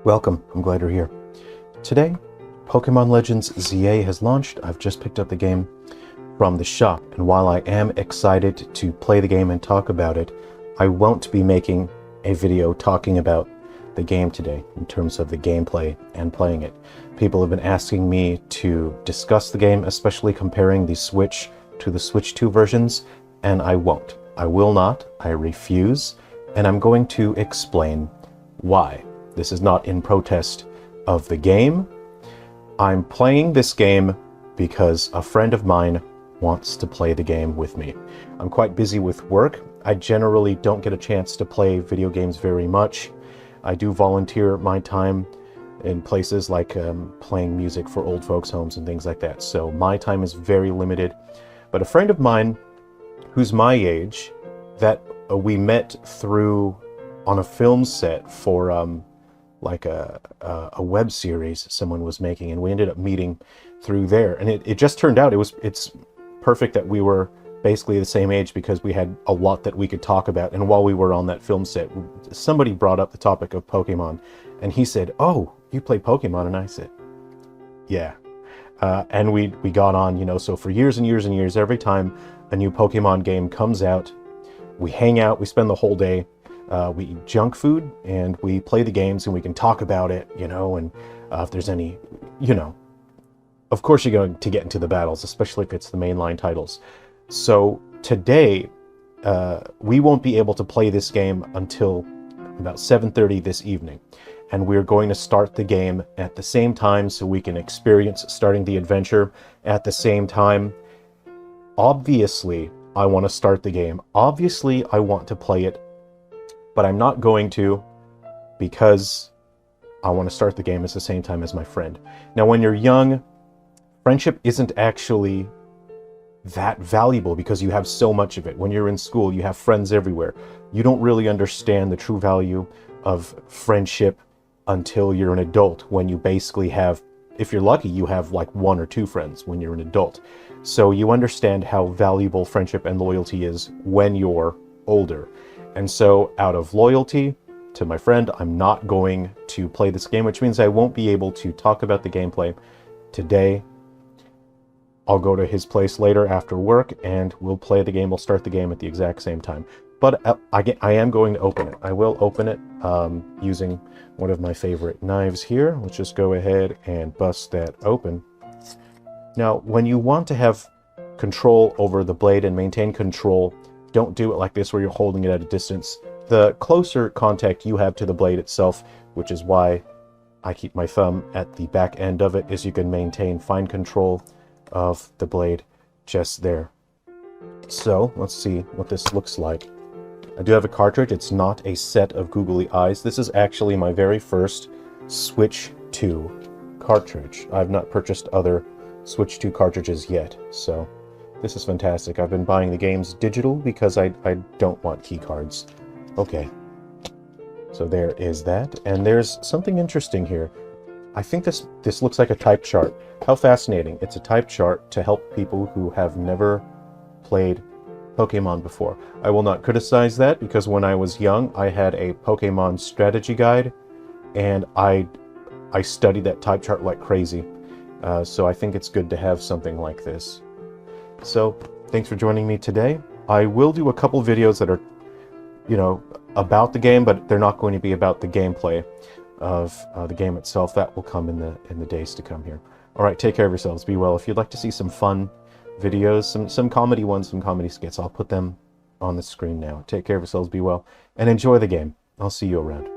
Welcome, I'm glad you're here. Today, Pokemon Legends ZA has launched. I've just picked up the game from the shop, and while I am excited to play the game and talk about it, I won't be making a video talking about the game today in terms of the gameplay and playing it. People have been asking me to discuss the game, especially comparing the Switch to the Switch 2 versions, and I won't. I will not. I refuse, and I'm going to explain why. This is not in protest of the game. I'm playing this game because a friend of mine wants to play the game with me. I'm quite busy with work. I generally don't get a chance to play video games very much. I do volunteer my time in places like playing music for old folks' homes and things like that. So my time is very limited. But a friend of mine who's my age that we met through on a film set for like a web series someone was making, and we ended up meeting through there. And it just turned out it's perfect that we were basically the same age because we had a lot that we could talk about. And while we were on that film set, somebody brought up the topic of Pokemon, and he said, "Oh, you play Pokemon?" And I said, "Yeah." And we got on, you know, so for years and years and years, every time a new Pokemon game comes out, we hang out, we spend the whole day, we eat junk food, and we play the games, and we can talk about it, you know, and if there's any, you know, of course you're going to get into the battles, especially if it's the mainline titles. So today, we won't be able to play this game until about 7:30 this evening. And we're going to start the game at the same time so we can experience starting the adventure at the same time. Obviously, I want to start the game. Obviously, I want to play it, but I'm not going to because I want to start the game at the same time as my friend. Now, when you're young, friendship isn't actually that valuable because you have so much of it. When you're in school, you have friends everywhere. You don't really understand the true value of friendship until you're an adult, when you basically have, if you're lucky, you have like one or two friends when you're an adult. So you understand how valuable friendship and loyalty is when you're older. And so out of loyalty to my friend, I'm not going to play this game, which means I won't be able to talk about the gameplay today. I'll go to his place later after work and we'll play the game. We'll start the game at the exact same time. But I am going to open it. I will open it using one of my favorite knives here. Let's just go ahead and bust that open. Now, when you want to have control over the blade and maintain control, don't do it like this where you're holding it at a distance. The closer contact you have to the blade itself, which is why I keep my thumb at the back end of it, is you can maintain fine control of the blade just there. So let's see what this looks like. I do have a cartridge. It's not a set of googly eyes. This is actually my very first Switch 2 cartridge. I've not purchased other Switch 2 cartridges yet, so this is fantastic. I've been buying the games digital because I don't want key cards. Okay, so there is that, and there's something interesting here. I think this looks like a type chart. How fascinating. It's a type chart to help people who have never played Pokemon before. I will not criticize that because when I was young, I had a Pokemon strategy guide, and I studied that type chart like crazy. So I think it's good to have something like this. So thanks for joining me today. I will do a couple videos that are, you know, about the game, but they're not going to be about the gameplay of the game itself. That will come in the days to come here. All right, take care of yourselves. Be well. If you'd like to see some fun videos, some comedy ones, some comedy skits, I'll put them on the screen now. Take care of yourselves. Be well, and enjoy the game. I'll see you around.